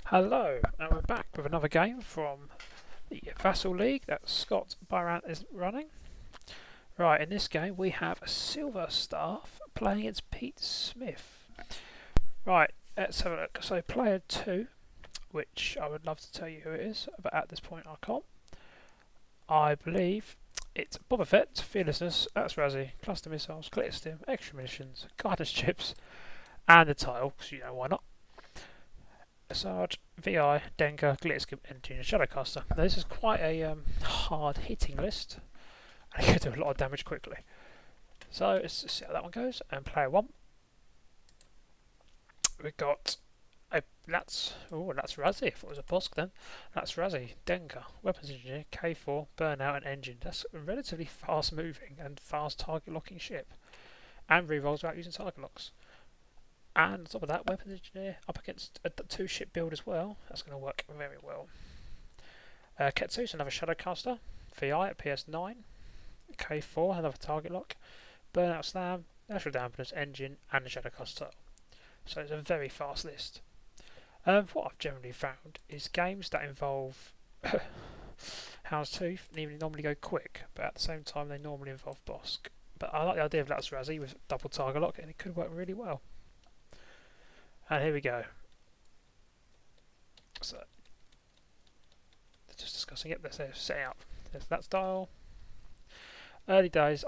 Hello, and we're back with another game from the Vassal League that Scott Byrant is running. Right, in this game we have a Silver Staff playing against Pete Smith. Right, let's have a look. So player 2, which I would love to tell you who it is, but at this point I can't. I believe it's Boba Fett, Fearlessness, Latts, Cluster Missiles, Glitter Stim, Extra Munitions, Guidance Chips, and the title, because you know why not. Sarge, VI, Denka, Glitterskim, Engine, and Shadowcaster. Now this is quite a hard hitting list, and it can do a lot of damage quickly. So let's see how that one goes. And player 1, we've got a Latts. Oh, Latts. I thought it was a Bosk then. Latts, Denka, Weapons Engineer, K4, Burnout, and Engine. That's a relatively fast moving and fast target locking ship, and rerolls without using target locks. And on top of that, Weapons Engineer up against a 2-ship build as well. That's going to work very well. Ketsu is another Shadowcaster. VI at PS9. K4, another target lock. Burnout Slam, Natural Dampeners, Engine, and the Shadowcaster. So it's a very fast list. What I've generally found is games that involve Houndstooth normally go quick, but at the same time they normally involve Bosk. But I like the idea of Latts with double target lock, and it could work really well. And here we go. So, just discussing it. Let's set up. There's that style. Early days,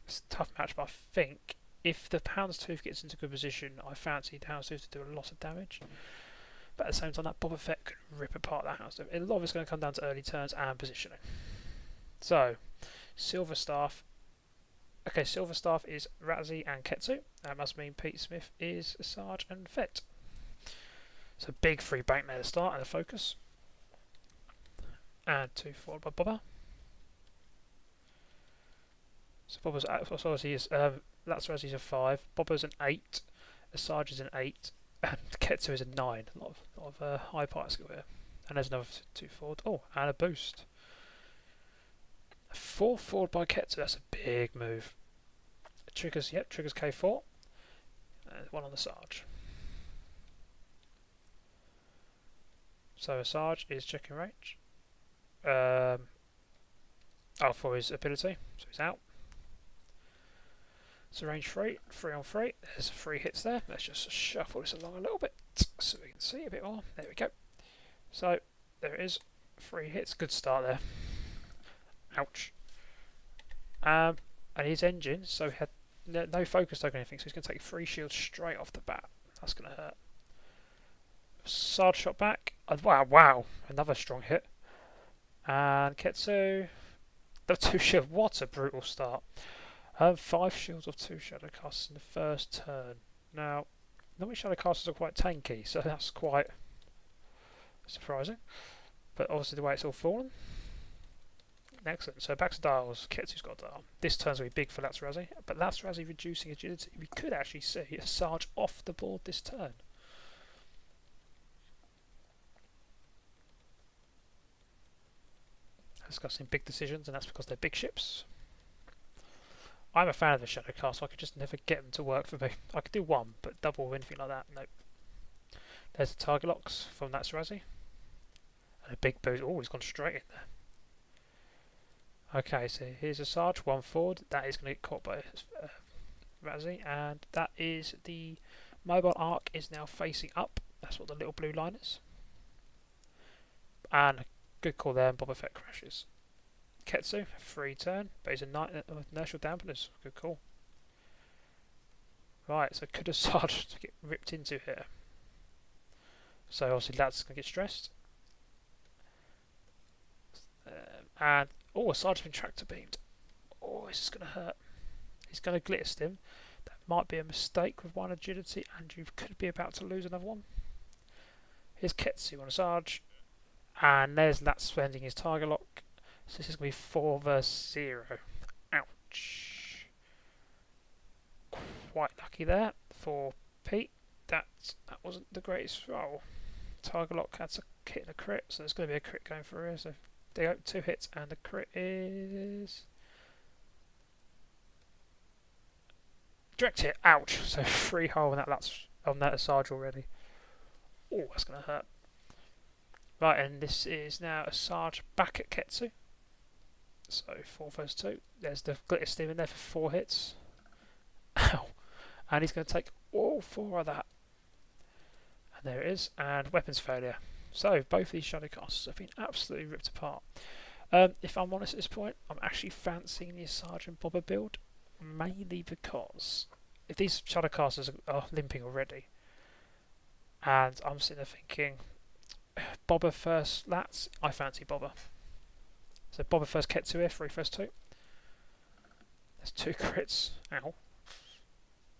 it's a tough match, but I think if the Houndstooth gets into good position, I fancy the Houndstooth to do a lot of damage. But at the same time, that Boba Fett could rip apart that Houndstooth. A lot of it's going to come down to early turns and positioning. So, Silver Staff. Okay, Silver Staff is Razzie and Ketsu. That must mean Pete Smith is Sarge and Fett. So big free bank there to start and a focus. And 2 followed by Boba. So Boba's obviously is Latts Razzie's a 5, Boba's an 8, a Sarge is an 8, and Ketsu is a 9. A lot of high part skill here. And there's another 2 forward. Oh, and a boost. 4 forward by Ketsu, that's a big move. Triggers K4. And 1 on the Sarge. So a Sarge is checking range. For his ability, so he's out. So range 3 on 3. There's 3 hits there. Let's just shuffle this along a little bit so we can see a bit more. There we go. So there it is. 3 hits. Good start there. Ouch. And his engine, so he had no focus token or anything, so he's going to take 3 shields straight off the bat. That's going to hurt. Sarge shot back. Wow. Another strong hit. And Ketsu. The 2 shield. What a brutal start. 5 shields of 2 Shadowcasters in the first turn. Now, normally Shadowcasters are quite tanky, so that's quite surprising. But obviously the way it's all fallen. Excellent. So back to dials. Ketsu's got a dial. This turn's going to be big for Latts Razzie, but Latts Razzie reducing agility. We could actually see a Sarge off the board this turn. Discussing big decisions, and that's because they're big ships. I'm a fan of the Shadowcast, so I could just never get them to work for me. I could do 1, but double or anything like that, nope. There's the target locks from Latts Razzie. And a big boost. Oh, he's gone straight in there. Okay, so here's a Sarge, 1 forward. That is going to get caught by Razzie, and that is the mobile arc is now facing up. That's what the little blue line is. And a good call there, and Boba Fett crashes. Ketsu, free turn, but he's a inertial dampeners. Good call. Right, so could a Sarge get ripped into here? So obviously Latts going to get stressed. And a Sarge has been tractor beamed. Oh, this is going to hurt. He's going to glitter stim. That might be a mistake with 1 agility, and you could be about to lose another one. Here's Ketsu on a Sarge. And there's Latts spending his target lock. So this is going to be 4 versus 0. Ouch. Quite lucky there for Pete. That wasn't the greatest roll. Target lock had a hit and a crit, so there's going to be a crit going for here. So they go 2 hits, and the crit is direct hit. Ouch. So 3 hole on that Sarge already. Oh, that's going to hurt. Right, and this is now a Sarge back at Ketsu. So 4 versus 2. There's the glitter steam in there for 4 hits. Ow. And he's going to take all 4 of that. And there it is. And weapons failure. So both of these Shadowcasters have been absolutely ripped apart. If I'm honest at this point, I'm actually fancying the Sergeant Boba build. Mainly because if these Shadowcasters are limping already, and I'm sitting there thinking, Boba first Latts, I fancy Boba. So Boba first Ketsu here, 3 first 2. There's 2 crits, ow.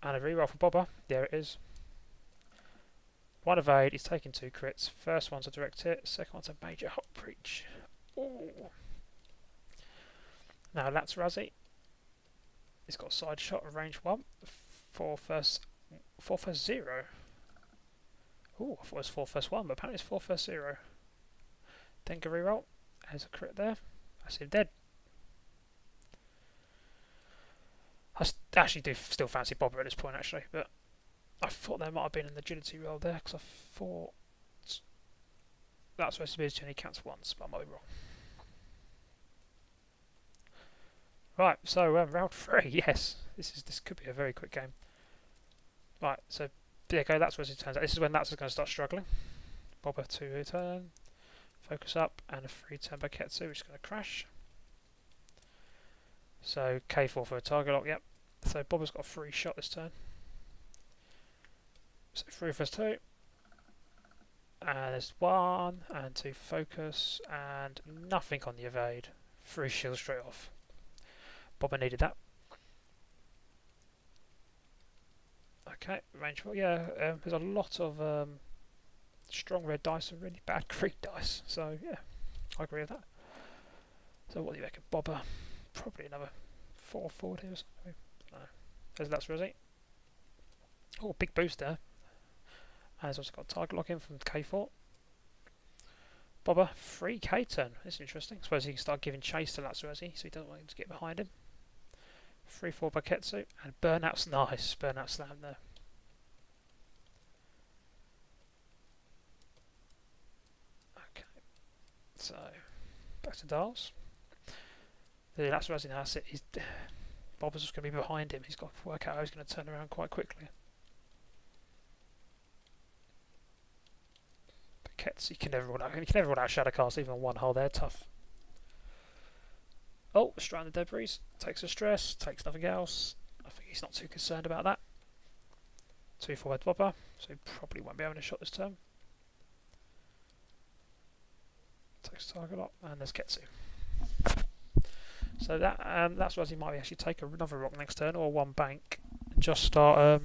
And a reroll for Boba, there it is. 1 evade, he's taking 2 crits. First one's a direct hit, second one's a major hot breach. Ooh. Now Latts Razzie. He's got a side shot of range 1. 4 first 0. Ooh, I thought it was 4 first 1, but apparently it's 4 first 0. Then go reroll. There's a crit there. That's him dead. I actually do still fancy Boba at this point, actually, but I thought there might have been an agility roll there because I thought that's supposed to be his only counts once, but I might be wrong. Right, so round 3, yes, this could be a very quick game. Right, so there you go. That's where it turns out. This is when Latts is going to start struggling. Boba 2 turn, focus up, and a 3 turn by Ketsu, which is going to crash. So K4 for a target lock. Yep. So Boba's got a free shot this turn. So 3 first 2. And there's 1 and 2 focus and nothing on the evade. 3 shield straight off. Boba needed that. Okay, range 4. Yeah, there's a lot of strong red dice and really bad green dice. So yeah, I agree with that. So what do you reckon, Boba? Probably another 4 forward here or something. No. There's Latts Razzie. Oh, big boost there. And he's also got target lock in from K4. Boba, 3k turn. That's interesting. I suppose he can start giving chase to Latts Razzie, so he doesn't want him to get behind him. 3-4 by Ketsu, and Burnout's nice. Burnout slam there. Okay. So, back to Dials. The Latts Razzie now, Boba's just going to be behind him. He's got to work out how he's going to turn around quite quickly. But Ketsu, he can never run out Shadowcast even on 1 hole there. Tough. Oh, stranded debris. Takes a stress, takes nothing else. I think he's not too concerned about that. 2 forward Boba, so he probably won't be having a shot this turn. Takes target lock, and there's Ketsu. So that's why he might actually take another rock next turn or 1 bank and just start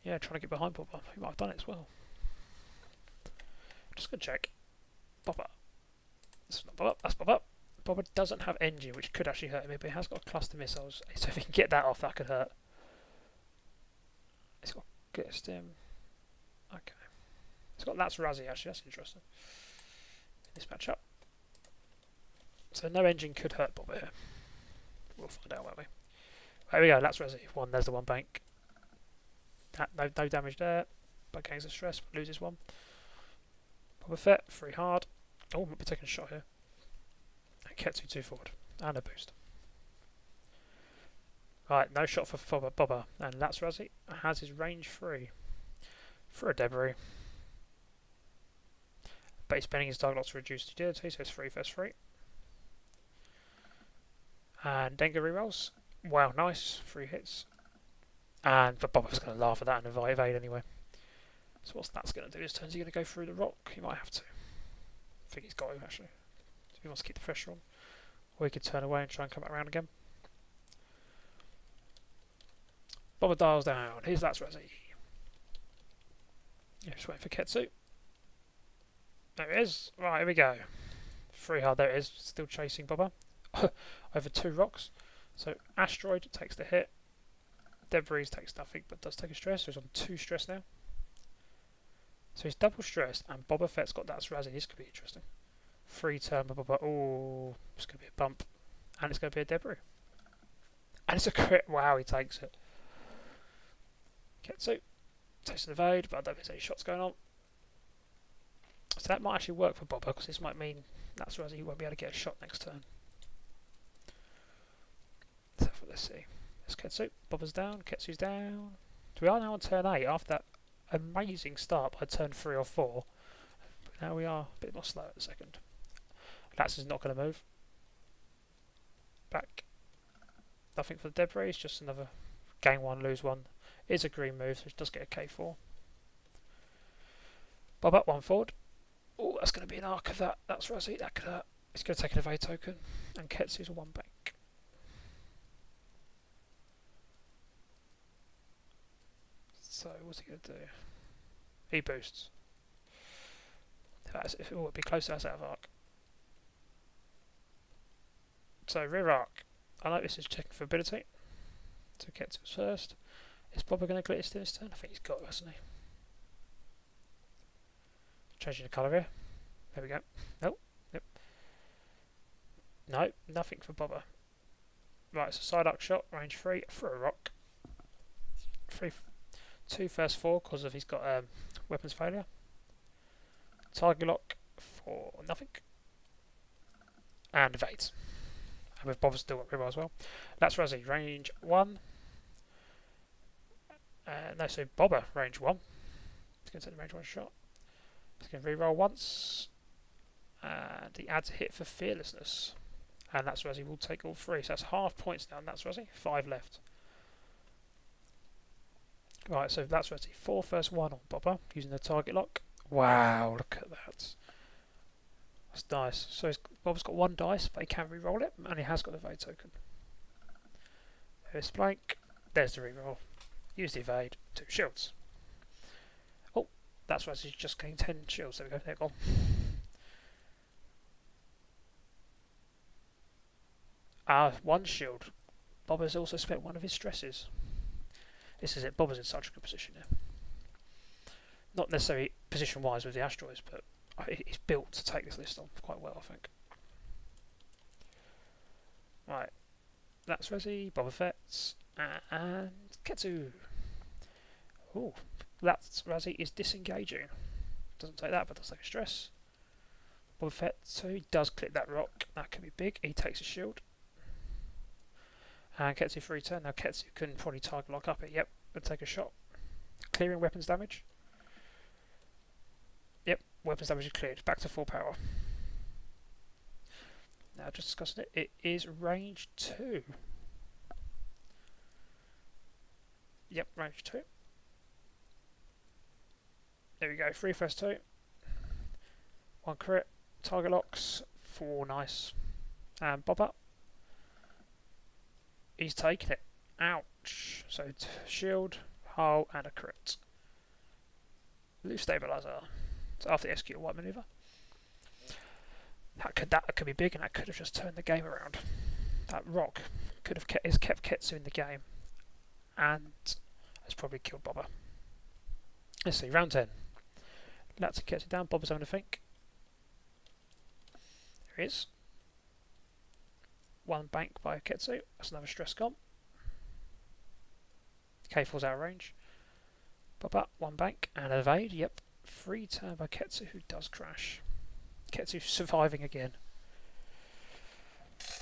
trying to get behind Boba. He might have done it as well. Just gonna check. Boba. That's not Boba, that's Boba. Boba doesn't have engine, which could actually hurt him, but he has got cluster missiles, so if he can get that off, that could hurt. He's got glitter stim. Okay. He's got Latts Razzie, actually, that's interesting. In this matchup. So no engine could hurt Boba here. We'll find out, won't we? There we go, Latts Razzie. 1, there's the 1 bank. No damage there, but gains the stress, but loses 1. Boba Fett, 3 hard. Oh, might be taking a shot here. And Ketsu 2 forward. And a boost. Right, no shot for Boba. And Latts Razzie has his range 3. For a debris. But he's spending his target lock to reduce agility, so it's 3 first 3. And Denga rerolls. Wow, nice. 3 hits. And but Boba's going to laugh at that and evade anyway. So what's that's going to do this turn? Is he going to go through the rock? He might have to. I think he's got to, actually. If he wants to keep the pressure on. Or he could turn away and try and come back around again. Boba dials down. Here's Latts Razzie. Yeah, just waiting for Ketsu. There it is. Right, here we go. 3 hard, there it is. Still chasing Boba. Over 2 rocks. So Asteroid takes the hit. Debris takes nothing, but does take a stress. So he's on 2 stress now. So he's double stressed, and Boba Fett's got Latts Razzie. This could be interesting. 3 turn by Boba. Oh, it's going to be a bump. And it's going to be a debris. And it's a crit. Wow, he takes it. Ketsu. Taste an evade, but I don't think there's any shots going on. So that might actually work for Boba, because this might mean that's where he won't be able to get a shot next turn. So let's see. There's Ketsu. Boba's down. Ketsu's down. So we are now on turn 8 after that amazing start by turn 3 or 4. But now we are a bit more slow at the second. Latts is not going to move. Back. Nothing for the debris, it's just another gain 1, lose 1. It is a green move, so it does get a K4. Boba, 1 forward. Oh, that's going to be an arc of that. That's Razzie. That could hurt. He's going to take an evade token. And Ketsu's a 1 bank. So, what's he going to do? He boosts. It will be close, that's out of arc. So, rear arc. I know this is checking for ability. So, Ketsu's first. Is Boba going to glitch this turn? I think he's got it, hasn't he? Changing the colour here. There we go. Nope. Nope. No, nothing for Boba. Right, so side arc shot, range 3, for a rock. 2 first 4 because of he's got weapons failure. Target lock for nothing. And evades. And with Boba's still got reroll as well. That's Razzie, range 1. No, so Boba, range 1. He's going to take the range 1 shot. He's going to reroll once. And he adds a hit for fearlessness. And that's Razzie will take all 3. So that's half points now, and that's Razzie. 5 left. Right, so that's Razzie. 4 first 1 on Boba, using the target lock. Wow, look at that. That's nice. So Boba's got 1 dice, but he can reroll it, and he has got the evade token. There's blank. There's the reroll. Use the evade. 2 shields. Oh, that's Razzie's just getting 10 shields. There we go. There you go. 1 shield. Boba's also spent 1 of his stresses. This is it. Boba's in such a good position here. Not necessarily position-wise with the asteroids, but he's built to take this list on quite well, I think. Right. That's Razzie, Boba Fett, and Ketsu. Ooh, that's Razzie is disengaging. Doesn't take that, but does take a stress. Boba Fett, so he does clip that rock. That could be big. He takes a shield. And Ketsu for return. Now Ketsu can probably target lock up it. Yep, and take a shot. Clearing weapons damage. Yep, weapons damage is cleared. Back to full power. Now just discussing it. It is range 2. Yep, range 2. There we go. 3 first 2. 1 crit. Target locks. 4 nice. And Boba. He's taking it. Ouch. So shield, hull, and a crit. Loose stabilizer. So after the execute a white maneuver. That could be big, and that could have just turned the game around. That rock could have kept Ketsu in the game, and has probably killed Boba. Let's see, round 10. Latts gets it down. Boba's having a think. There he is. 1 bank by Ketsu. That's another stress gone. K4's out of range. Boba, 1 bank and an evade. Yep. 3 turn by Ketsu, who does crash. Ketsu surviving again.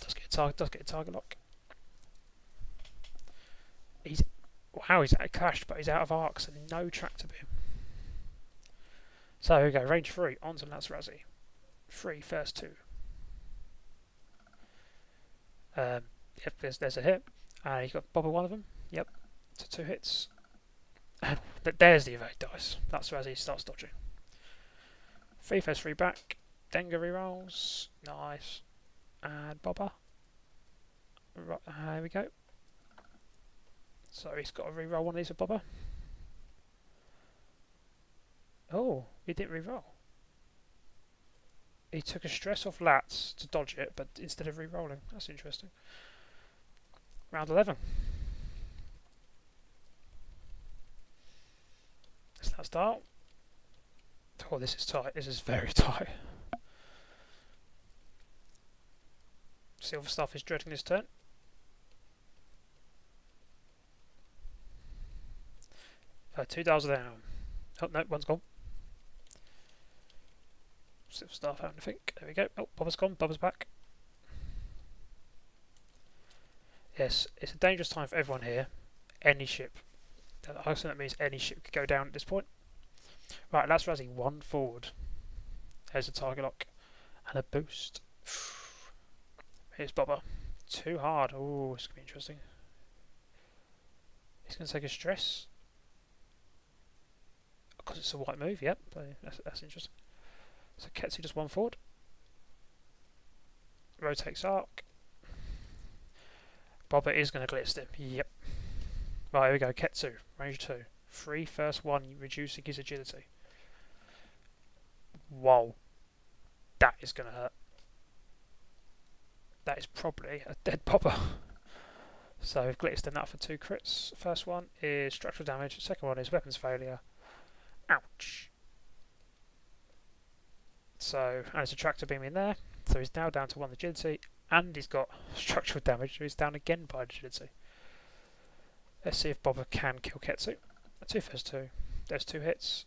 Does get a target lock. He's clashed, but he's out of arc, so no tractor beam. So here we go, range 3, on to Latts Razzie. 3 first 2. Yep, there's a hit. You've got Boba 1 of them. Yep, so 2 hits. And there's the evade dice. That's Razzie starts dodging. 3 first 3 back. Denga rerolls. Nice. And Boba. Right, here we go. So he's got to reroll one of these with Boba. Oh, he didn't reroll. He took a stress off Latts to dodge it, but instead of re-rolling. That's interesting. Round 11. Let's now start. Oh, this is tight. This is very tight. Silver Stuff is dreading this turn. Two dials are down. Oh no, one's gone. Still staff having to think. There we go. Oh, Boba's gone. Boba's back. Yes, it's a dangerous time for everyone here. Any ship. I assume that means any ship could go down at this point. Right, Latts Razzie, one forward. There's a target lock. And a boost. Here's Boba. Too hard. Oh, it's going to be interesting. He's going to take a stress. Because it's a white move, yep. That's interesting. So Ketsu just one forward. Rotates arc. Boba is going to glitz him. Yep. Right, here we go. Ketsu, range 2. Free first one, reducing his agility. Whoa. That is going to hurt. That is probably a dead Boba. So we've blitzed him that for 2 crits. First one is structural damage. Second one is weapons failure. Ouch. So, and there's a tractor beam in there. So he's now down to 1 agility. And he's got structural damage. So he's down again by agility. Let's see if Boba can kill Ketsu. 2 first 2. There's 2 hits.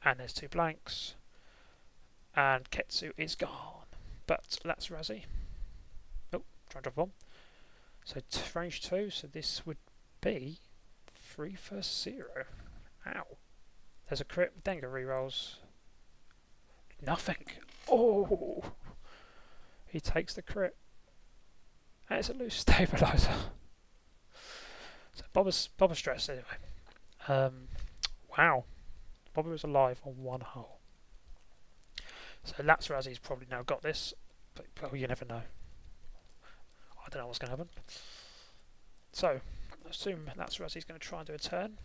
And there's 2 blanks. And Ketsu is gone. But Latts Razzie. Oh, try and drop a bomb. So range 2, so this would be 3 first 0. Ow. There's a crit, Denga rerolls. Nothing. Oh! He takes the crit. And it's a loose stabiliser. So Boba's stressed anyway. Wow. Boba was alive on 1 hull. So Latts Razzie's probably now got this, but well, you never know. I don't know what's going to happen. So, I assume Latts Razzie's going to try and do a turn.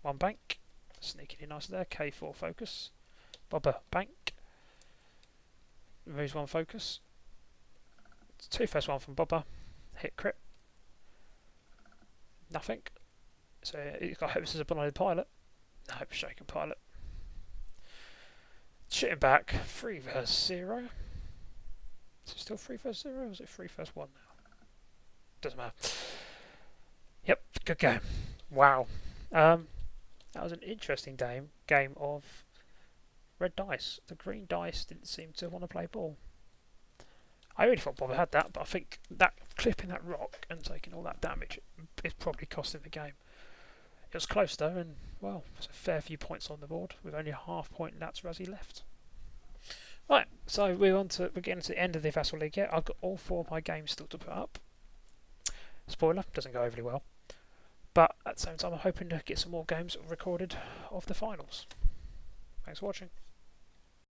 1 bank. Sneaking in nice there. K4 focus. Boba bank. Removes 1 focus. 2 first 1 from Boba. Hit crit. Nothing. So he's got hopes as a blinded pilot. No, shaken pilot. Shooting back. 3 versus 0. Is it still 3 versus 0 or is it 3 versus 1 now? Doesn't matter. Yep, good game. Wow. That was an interesting game of red dice. The green dice didn't seem to want to play ball. I really thought Boba had that, but I think that clipping that rock and taking all that damage is probably costing the game. It was close though, and well, there's a fair few points on the board with only a half point Latts Razzie left. Right, so we're getting to the end of the Vassal League yet. I've got all 4 of my games still to put up. Spoiler, doesn't go overly well. But at the same time, I'm hoping to get some more games recorded of the finals. Thanks for watching.